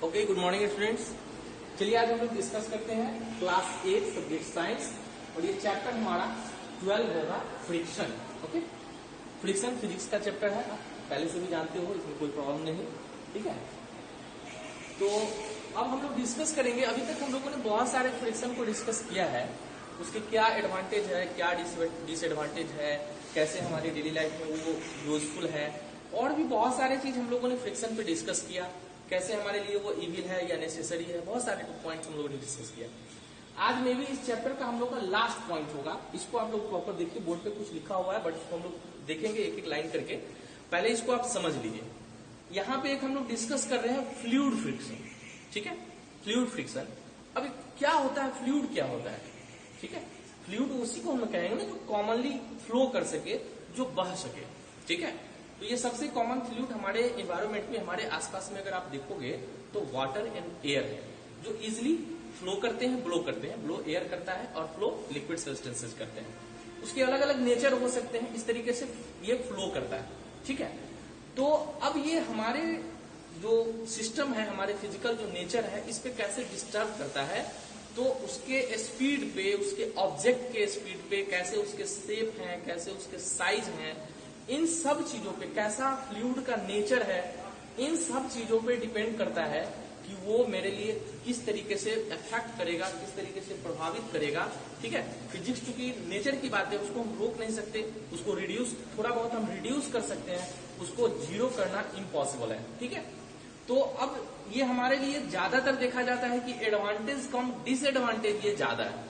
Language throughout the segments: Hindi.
Okay, good morning students. चलिए आज हम लोग डिस्कस करते हैं क्लास 8 सब्जेक्ट साइंस और ये चैप्टर हमारा 12 होगा फ्रिक्शन। ओके, फ्रिक्शन फिजिक्स का चैप्टर है, आप पहले से भी जानते हो, इसमें कोई प्रॉब्लम नहीं। ठीक है, तो अब हम लोग डिस्कस करेंगे। अभी तक हम लोगों ने बहुत सारे फ्रिक्शन को डिस्कस किया है, उसके क्या एडवांटेज है, क्या डिसएडवांटेज है, कैसे हमारी डेली लाइफ में वो यूजफुल है, और भी बहुत सारे चीज हम लोगों ने फ्रिक्शन पे डिस्कस किया, कैसे हमारे लिए वो इविल है या नेसेसरी है। बहुत सारे पॉइंट्स हम लोगों ने डिस्कस किया। आज में भी इस चैप्टर का हम लोग का लास्ट पॉइंट होगा। इसको आप लोग प्रॉपर देखिए, बोर्ड पे कुछ लिखा हुआ है बट इसको हम लोग देखेंगे एक एक लाइन करके। पहले इसको आप समझ लीजिए। यहाँ पे एक हम लोग डिस्कस कर रहे हैं फ्लूइड फ्रिक्शन। ठीक है, फ्लूइड फ्रिक्शन। अब क्या होता है, फ्लूइड क्या होता है? ठीक है, फ्लूइड उसी को हम कहेंगे ना जो कॉमनली फ्लो कर सके, जो बह सके। ठीक है, तो ये सबसे कॉमन फ्लूइड हमारे एनवायरमेंट में, हमारे आसपास में अगर आप देखोगे तो वाटर एंड एयर है, जो इजिली फ्लो करते हैं, ब्लो करते हैं। ब्लो एयर करता है और फ्लो लिक्विड सब्सटेंसेस करते हैं। उसके अलग अलग नेचर हो सकते हैं, इस तरीके से ये फ्लो करता है। ठीक है, तो अब ये हमारे जो सिस्टम है, हमारे फिजिकल जो नेचर है, इस पे कैसे डिस्टर्ब करता है, तो उसके स्पीड पे, उसके ऑब्जेक्ट के स्पीड पे, कैसे उसके शेप हैं, कैसे उसके साइज हैं, इन सब चीजों पे, कैसा फ्लूइड का नेचर है, इन सब चीजों पे डिपेंड करता है कि वो मेरे लिए किस तरीके से इफेक्ट करेगा, किस तरीके से प्रभावित करेगा। ठीक है, फिजिक्स चूंकि नेचर की बात है, उसको हम रोक नहीं सकते, उसको रिड्यूस, थोड़ा बहुत हम रिड्यूस कर सकते हैं, उसको जीरो करना इम्पॉसिबल है। ठीक है, तो अब ये हमारे लिए ज्यादातर देखा जाता है कि एडवांटेज कम, डिसएडवांटेज ये ज्यादा है।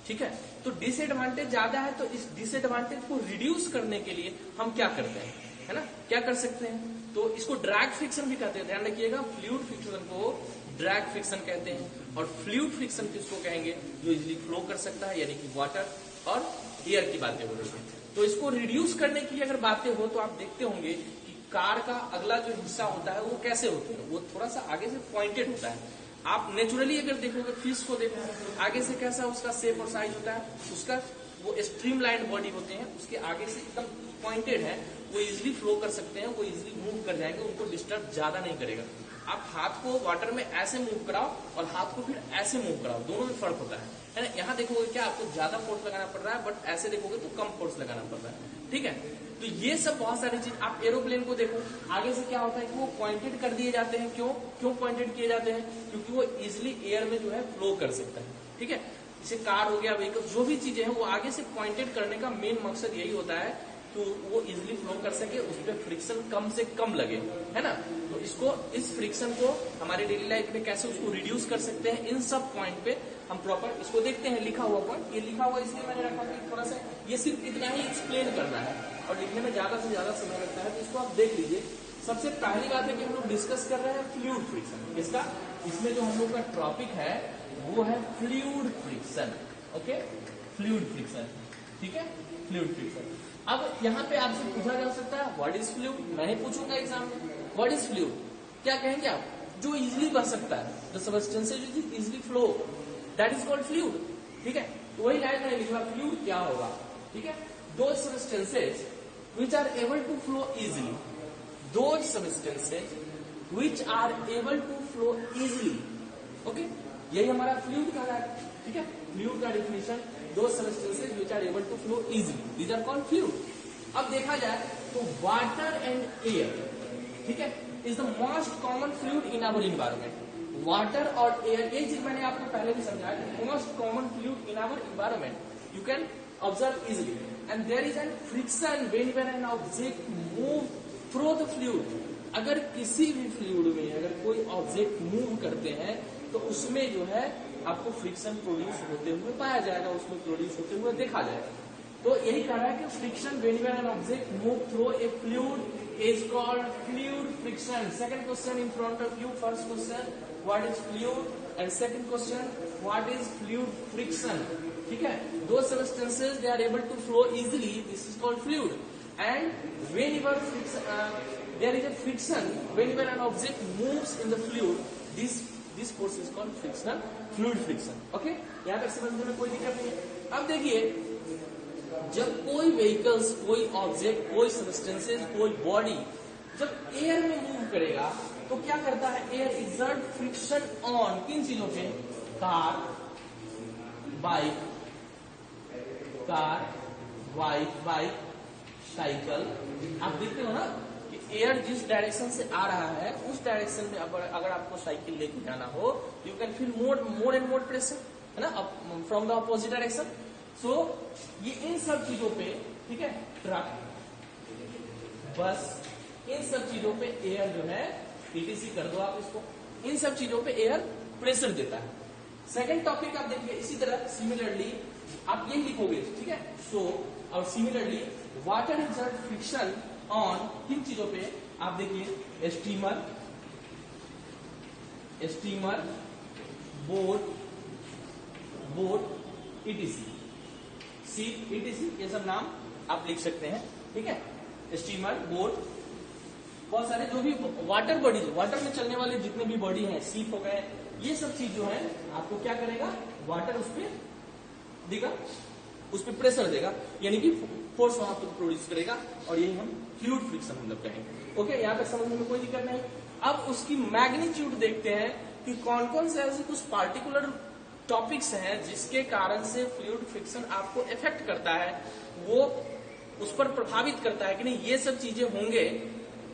ठीक है, तो डिसएडवांटेज ज्यादा है, तो इस डिसएडवांटेज को रिड्यूस करने के लिए हम क्या करते हैं, है ना, क्या कर सकते हैं? तो इसको ड्रैग फ्रिक्शन भी कहते हैं, ध्यान रखिएगा। फ्लूइड फ्रिक्शन को ड्रैग फ्रिक्शन कहते हैं, और फ्लूइड फ्रिक्शन किसको कहेंगे? जो इजिली फ्लो कर सकता है, यानी कि वाटर और एयर की बातें हो रही है। तो इसको रिड्यूस करने की अगर बातें हो तो आप देखते होंगे कि कार का अगला जो हिस्सा होता है वो कैसे होता है, वो थोड़ा सा आगे से पॉइंटेड होता है। आप नेचुरली अगर देखोगे, फिश को देखो, आगे से कैसा उसका शेप और साइज होता है, उसका वो स्ट्रीमलाइन बॉडी होते हैं, उसके आगे से एकदम पॉइंटेड है, वो इजिली फ्लो कर सकते हैं, वो इजिली मूव कर जाएंगे, उनको डिस्टर्ब ज्यादा नहीं करेगा। आप हाथ को वाटर में ऐसे मूव कराओ और हाथ को फिर ऐसे मूव कराओ, दोनों में फर्क होता है ना। यहाँ देखोगे क्या आपको ज्यादा फोर्स लगाना पड़ रहा है, बट ऐसे देखोगे तो कम फोर्स लगाना पड़ रहा है। ठीक है, तो ये सब बहुत सारी चीज। आप एरोप्लेन को देखो, आगे से क्या होता है कि वो पॉइंटेड कर दिए जाते हैं। क्यों पॉइंटेड किए जाते हैं? क्योंकि वो इजिली एयर में जो है फ्लो कर सकता है। ठीक है, जैसे कार हो गया, व्हीकल, जो भी चीजें हैं, वो आगे से पॉइंटेड करने का मेन मकसद यही होता है तो वो इजिली फ्लो कर सके, उस पर फ्रिक्शन कम से कम लगे, है ना। तो इसको, इस फ्रिक्शन को हमारे डेली लाइफ में कैसे उसको रिड्यूस कर सकते हैं, इन सब पॉइंट पे हम प्रॉपर इसको देखते हैं। लिखा हुआ पॉइंट, ये लिखा हुआ इसलिए मैंने रखा कि थोड़ा सा ये सिर्फ इतना ही एक्सप्लेन करना है और लिखने में ज्यादा से ज्यादा समय लगता है, तो इसको आप देख लीजिए। सबसे पहली बात है कि हम लोग डिस्कस कर रहे हैं फ्लूइड फ्रिक्शन। इसका, इसमें जो हम लोग का टॉपिक है वो है fluid friction. Okay, fluid friction. ठीक है, फ्लूइड फ्रिक्शन। अब यहाँ पे आपसे पूछा जा सकता है व्हाट इज फ्लूइड, मैं ही पूछूंगा एग्जाम में, व्हाट इज फ्लूइड, क्या कहेंगे आप? जो इजिली बह सकता है, the substances which easily flow, that is called fluid. ठीक है, तो वही लाइन मैंने लिखा, फ्लूइड क्या होगा? ठीक है, those substances which are able to flow easily, those substances which are able to flow easily, okay, यही हमारा फ्लूइड का है। ठीक है, फ्लूइड का definition, those substances which are able to flow easily, these are called fluid। अब देखा जाए तो वाटर एंड एयर, ठीक है, is the most common fluid in our environment. Water और एयर, ये चीज मैंने आपको पहले भी समझाया, most common fluid in our environment, you can observe easily, and there is a friction whenever an object move through the fluid। अगर किसी भी फ्लूइड में अगर कोई ऑब्जेक्ट मूव करते हैं तो उसमें जो है आपको फ्रिक्शन प्रोड्यूस होते हुए पाया जाएगा, उसमें प्रोड्यूस होते हुए देखा जाएगा। तो यही कह रहा है कि friction whenever an object move through a fluid is called fluid friction। Second question in front of you, first question what is fluid and second question what is fluid friction। ठीक है, those substances they are able to flow easily, this is called fluid, and whenever there is a friction, whenever an object moves in the fluid, this force is called frictional, fluid friction। okay, यहाँ तक समझने में कोई दिक्कत नहीं है। अब देखिए, जब कोई व्हीकल्स, कोई ऑब्जेक्ट, कोई सबस्टेंसेस, कोई बॉडी जब एयर में मूव करेगा तो क्या करता है, एयर एक्सर्ट फ्रिक्शन ऑन किन चीजों पे, कार, बाइक, बाइक, साइकिल। आप देखते हो ना कि एयर जिस डायरेक्शन से आ रहा है उस डायरेक्शन में अगर आपको साइकिल लेके जाना हो, you can feel more and more pressure, है ना, फ्रॉम द अपोजिट डायरेक्शन। सो ये इन सब चीजों पे, ठीक है, ट्रक, बस, इन सब चीजों पे एयर जो है, ईटीसी कर दो आप इसको, इन सब चीजों पे एयर प्रेशर देता है। सेकंड टॉपिक आप देखिए, इसी तरह सिमिलरली आप ये लिखोगे, ठीक है। सो और similarly water exert friction on किन चीजों पे, आप देखिए, स्टीमर, बोट, ईटीसी, सीप, ईटीसी, ये सब नाम आप लिख सकते हैं, ठीक है। स्टीमर, बोट, बहुत सारे जो भी वाटर बॉडीज, वाटर में चलने वाले जितने भी बॉडी हैं, सीप हो गए, ये सब चीज जो है आपको क्या करेगा, वाटर उस पर देगा, उस पर प्रेशर देगा, यानी कि फोर्स वहां पर प्रोड्यूस करेगा, और यही हम फ्लूइड फ्रिक्शन हम लोग कहेंगे। ओके, यहाँ तक समझने में कोई दिक्कत नहीं। अब उसकी मैग्नीट्यूड देखते हैं कि कौन कौन से ऐसे कुछ पार्टिकुलर टॉपिक्स हैं जिसके कारण से फ्लूइड फ्रिक्शन आपको इफेक्ट करता है, वो उस पर प्रभावित करता है कि नहीं, ये सब चीजें होंगे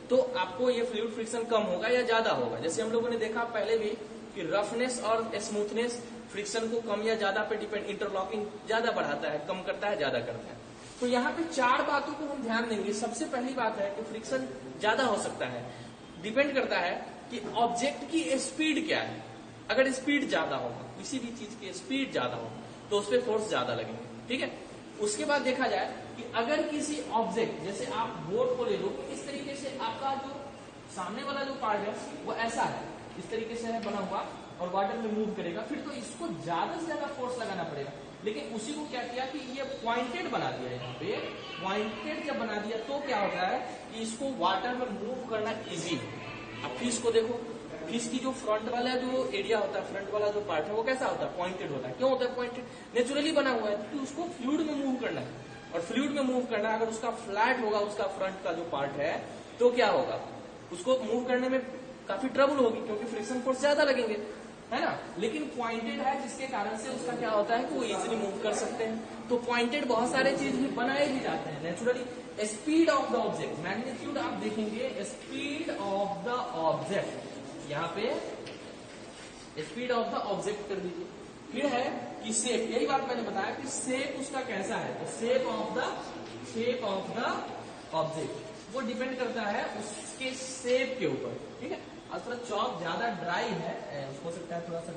तो आपको ये फ्लूइड फ्रिक्शन कम होगा या ज्यादा होगा। जैसे हम लोगों ने देखा पहले भी कि रफनेस और स्मूथनेस फ्रिक्शन को कम या ज्यादा पे डिपेंड, इंटरलॉकिंग ज्यादा बढ़ाता है, कम करता है, ज्यादा करता है। तो यहाँ पे 4 बातों को हम ध्यान देंगे। सबसे पहली बात है कि फ्रिक्शन ज्यादा हो सकता है, डिपेंड करता है कि ऑब्जेक्ट की स्पीड क्या है। अगर स्पीड ज्यादा हो, किसी भी चीज की स्पीड ज्यादा हो, तो उस पर फोर्स ज्यादा लगेंगे, ठीक है। उसके बाद देखा जाए कि अगर किसी ऑब्जेक्ट, जैसे आप बोट को ले लो, इस तरीके से आपका जो सामने वाला जो पार्ट है वो ऐसा है, इस तरीके से है बना हुआ, और वाटर में मूव करेगा, फिर तो इसको ज्यादा से ज्यादा फोर्स लगाना पड़ेगा। लेकिन उसी को क्या किया कि ये पॉइंटेड बना दिया, यहाँ पे पॉइंटेड जब बना दिया तो क्या होता है कि इसको वाटर में मूव करना इजी है। अब फिश को देखो, फिश की जो फ्रंट वाला जो एरिया होता है, फ्रंट वाला जो पार्ट है वो कैसा होता है, पॉइंटेड होता है। क्यों होता है पॉइंटेड, नेचुरली बना हुआ है, क्योंकि उसको फ्लूइड में मूव करना है, और फ्लूइड में मूव करना, अगर उसका फ्लैट होगा, उसका फ्रंट का जो पार्ट है, तो क्या होगा, उसको मूव करने में काफी ट्रबल होगी, क्योंकि फ्रिक्शन फोर्स ज्यादा लगेंगे, है ना। लेकिन पॉइंटेड है, जिसके कारण से उसका क्या होता है कि वो इजीली मूव कर सकते हैं। तो पॉइंटेड बहुत सारे चीज भी बनाए भी जाते हैं naturally. Speed of the object, magnitude आप देखेंगे, स्पीड ऑफ द ऑब्जेक्ट, यहाँ पे स्पीड ऑफ द ऑब्जेक्ट कर दीजिए। फिर है कि शेप, यही बात मैंने बताया कि शेप उसका कैसा है, तो शेप ऑफ द ऑब्जेक्ट वो डिपेंड करता है उसके शेप के ऊपर, ठीक है। और थोड़ा चॉक ज्यादा ड्राई है, हो सकता है थोड़ा सा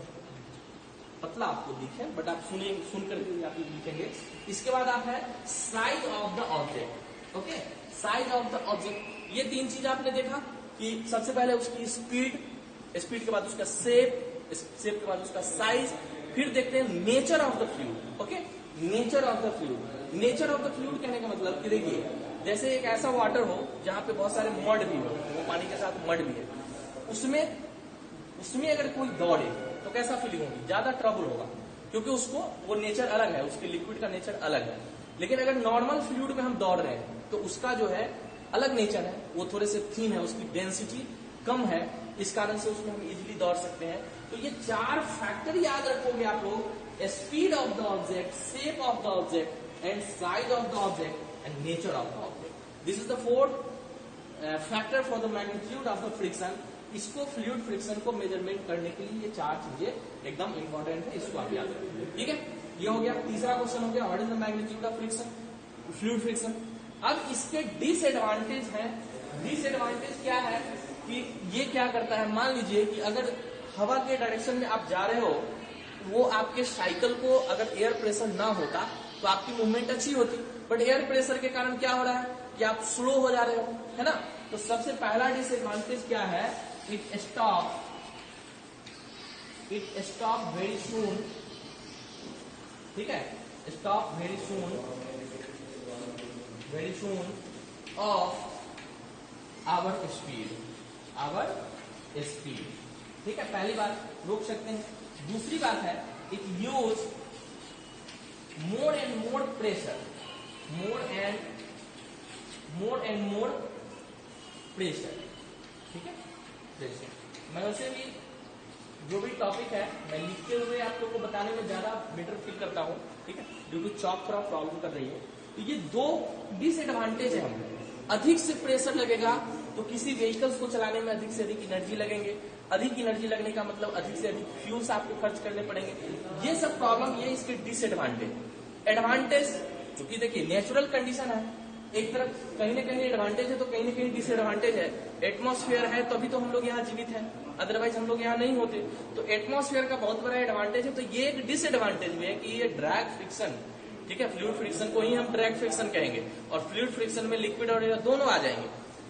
पतला आपको दिखे, बट आप सुन करके आप लिखेंगे। इसके बाद आप है size of the object, okay, size of the object. ये 3 चीज आपने देखा कि सबसे पहले उसकी स्पीड के बाद उसका शेप के बाद उसका साइज, फिर देखते हैं nature of the fluid, okay. Nature of the fluid कहने का मतलब कि देखिए, जैसे एक ऐसा वाटर हो जहां पे बहुत सारे मड भी हो, वो पानी के साथ मड भी है, उसमें अगर कोई दौड़े तो कैसा फीलिंग होगी, ज्यादा ट्रबल होगा, क्योंकि उसको वो नेचर अलग है, उसके लिक्विड का नेचर अलग है। लेकिन अगर नॉर्मल फ्लूइड में हम दौड़ रहे हैं तो उसका जो है अलग नेचर है, वो थोड़े से थिन है, उसकी डेंसिटी कम है, इस कारण से उसमें हम इजीली दौड़ सकते हैं। तो ये 4 फैक्टर याद रखोगे आप लोग, speed of the object, shape of the object, and size of the object, and nature of the object. This is the 4th factor for the magnitude of the friction. इसको फ्लूइड फ्रिक्शन को मेजरमेंट करने के लिए ये 4 चीजें एकदम इंपॉर्टेंट है, इसको आप याद रखिए, ठीक है। ये हो गया तीसरा क्वेश्चन, हो गया what is the magnitude of friction, fluid friction. अब इसके डिसएडवांटेज हैं। डिसएडवांटेज क्या है कि ये क्या करता है, मान लीजिए कि अगर हवा के डायरेक्शन में आप जा रहे हो, वो आपके साइकिल को अगर एयर प्रेशर ना होता तो आपकी मूवमेंट अच्छी होती, बट एयर प्रेशर के कारण क्या हो रहा है कि आप स्लो हो जा रहे हो, है ना। तो सबसे पहला डिसएडवांटेज क्या है, इट स्टॉप वेरी सून, ठीक है, stop very soon of our speed, ठीक है। पहली बात रोक सकते हैं। दूसरी बात है it use more and more pressure, ठीक है। जैसे मैं वैसे भी जो भी टॉपिक है मैं लिखते हुए आप लोगों को बताने में ज्यादा बेटर फील करता हूँ, ठीक है, ड्यू टू चॉक थोड़ा प्रॉब्लम कर रही है। तो ये दो डिसएडवांटेज है हमको। अधिक से प्रेशर लगेगा तो किसी व्हीकल्स को चलाने में अधिक से अधिक एनर्जी लगेंगे, अधिक एनर्जी लगने का मतलब अधिक से अधिक फ्यूल्स आपको खर्च करने पड़ेंगे। ये सब प्रॉब्लम, ये इसके डिसएडवांटेज। एडवांटेज क्योंकि देखिए नेचुरल कंडीशन है, एक तरफ कहीं ना कहीं एडवांटेज है तो कहीं ना कहीं डिसएडवांटेज है। एटमॉस्फेयर है तभी तो हम लोग यहाँ जीवित हैं, अदरवाइज हम लोग यहाँ नहीं होते। तो एटमॉस्फेयर का बहुत बड़ा एडवांटेज है। तो ये एक डिसएडवांटेज भी है कि ये ड्रैग फ्रिक्शन, ठीक है, फ्लूइड फ्रिक्शन को ही हम ड्रैग फ्रिक्शन कहेंगे, और फ्लूइड फ्रिक्शन में लिक्विड और एयर दोनों आ जाएंगे।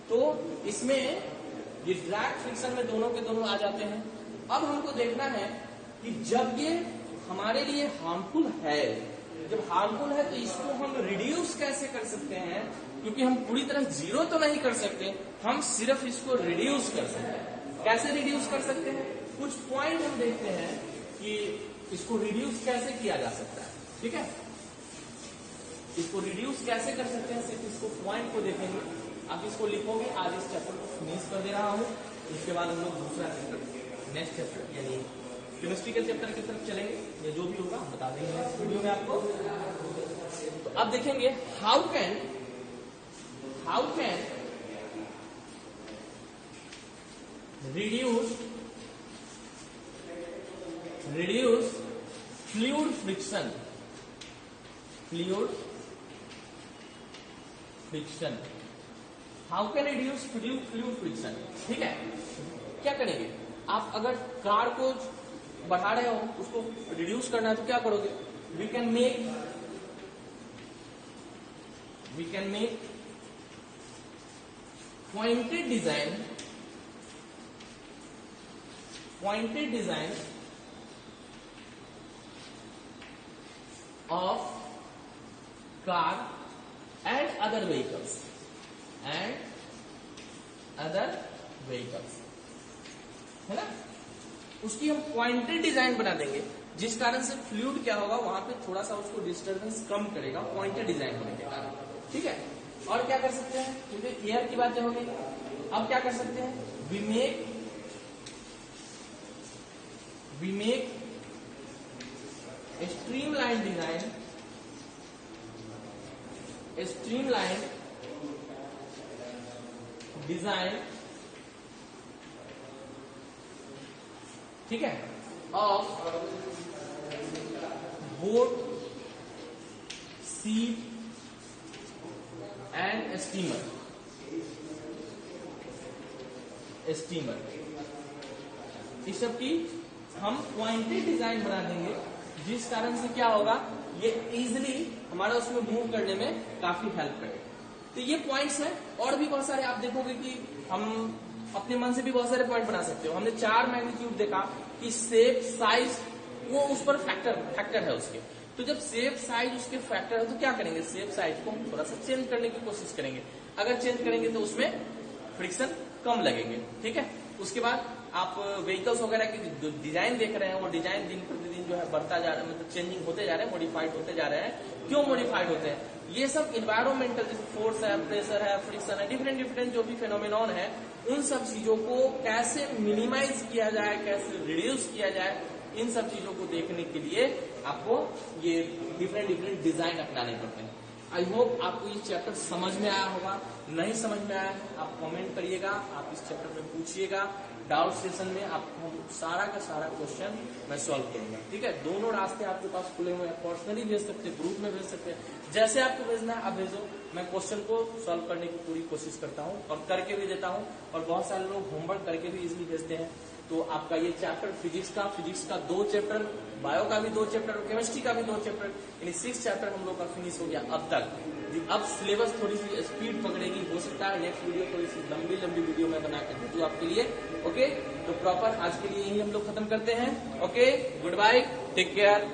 तो इसमें ये ड्रैग फ्रिक्शन में दोनों के दोनों आ जाते हैं। अब हमको देखना है कि जब ये हमारे लिए हार्मफुल है, जब हार्मफुल है तो इसको हम रिड्यूस कैसे कर सकते हैं, क्योंकि हम पूरी तरह जीरो तो नहीं कर सकते, हम सिर्फ इसको रिड्यूस कर सकते हैं। कैसे रिड्यूस कर सकते हैं, कुछ पॉइंट हम देखते हैं कि इसको रिड्यूस कैसे किया जा सकता है, ठीक है। इसको रिड्यूस कैसे कर सकते हैं, सिर्फ इसको पॉइंट को देखेंगे। आप इसको लिखोगे, आज इस चैप्टर को फिनिश कर दे रहा हूँ, उसके बाद हम लोग दूसरा चैप्टर, नेक्स्ट चैप्टर यानी केमिस्ट्री के चैप्टर की तरफ चलेंगे। ये जो भी होगा हम बता देंगे नेक्स्ट वीडियो में आपको। तो अब देखेंगे how can reduce fluid friction, how can reduce fluid friction, ठीक है। क्या करेंगे आप, अगर कार को बढ़ा रहे हो, उसको रिड्यूस करना है तो क्या करोगे, we can make pointed design of car and other vehicles है ना। उसकी हम पॉइंटेड डिजाइन बना देंगे, जिस कारण से फ्लूइड क्या होगा वहां पे थोड़ा सा उसको डिस्टर्बेंस कम करेगा, पॉइंटेड डिजाइन होने के कारण, ठीक है। और क्या कर सकते हैं, क्योंकि एयर की बात होगी, अब क्या कर सकते हैं, वी मेक स्ट्रीमलाइन डिजाइन, ठीक है, ऑफ बोट, सीप एंड स्टीमर। इस सब की हम पॉइंटेड डिजाइन बना देंगे, जिस कारण से क्या होगा, ये इजिली हमारा उसमें मूव करने में काफी हेल्प करेगा। तो ये पॉइंट्स हैं, और भी बहुत सारे आप देखोगे कि हम अपने मन से भी बहुत सारे पॉइंट बना सकते हो। हमने 4 मैग्नीट्यूड देखा कि शेप, साइज, वो उस पर फैक्टर है उसके। तो जब शेप, साइज उसके फैक्टर है तो क्या करेंगे, शेप, साइज को हम थोड़ा सा चेंज करने की कोशिश करेंगे। अगर चेंज करेंगे तो उसमें फ्रिक्शन कम लगेंगे, ठीक है। उसके बाद आप व्हीकल्स वगैरह की जो डिजाइन देख रहे हैं, वो डिजाइन दिन प्रतिदिन जो है बढ़ता जा रहा है, मतलब चेंजिंग होते जा रहे हैं, मॉडिफाइड होते जा रहे हैं। क्यों मॉडिफाइड होते हैं, ये सब इन्वायरमेंटल, जैसे फोर्स है, प्रेशर है, फ्रिक्शन है, डिफरेंट जो भी फिनोमिनॉन है, उन सब चीजों को कैसे मिनिमाइज किया जाए, कैसे रिड्यूस किया जाए, इन सब चीजों को देखने के लिए आपको ये डिफरेंट डिजाइन अपनाने पड़ते हैं। आई होप आपको ये चैप्टर समझ में आया होगा। नहीं समझ में आया है आप कमेंट करिएगा, आप इस चैप्टर में पूछिएगा। डाउट सेशन में आपको सारा का सारा क्वेश्चन मैं सॉल्व करूंगा, ठीक है। दोनों रास्ते आपके पास खुले हुए हैं, पर्सनली भेज सकते हैं, ग्रुप में भेज सकते हैं, जैसे आपको भेजना है आप भेजो। मैं क्वेश्चन को सॉल्व करने की पूरी कोशिश करता हूँ और करके भी देता हूँ, और बहुत सारे लोग होमवर्क करके भी इजिली भेजते हैं। तो आपका ये चैप्टर फिजिक्स का 2 चैप्टर, बायो का भी 2 चैप्टर, केमिस्ट्री का भी 2 चैप्टर, यानी 6 चैप्टर हम लोग का फिनिश हो गया अब तक। अब सिलेबस थोड़ी सी स्पीड पकड़ेगी, हो सकता है नेक्स्ट वीडियो थोड़ी सी लंबी वीडियो में बना कर दूं आपके लिए, ओके। तो प्रॉपर आज के लिए यही हम लोग खत्म करते हैं, okay. Good bye, take care.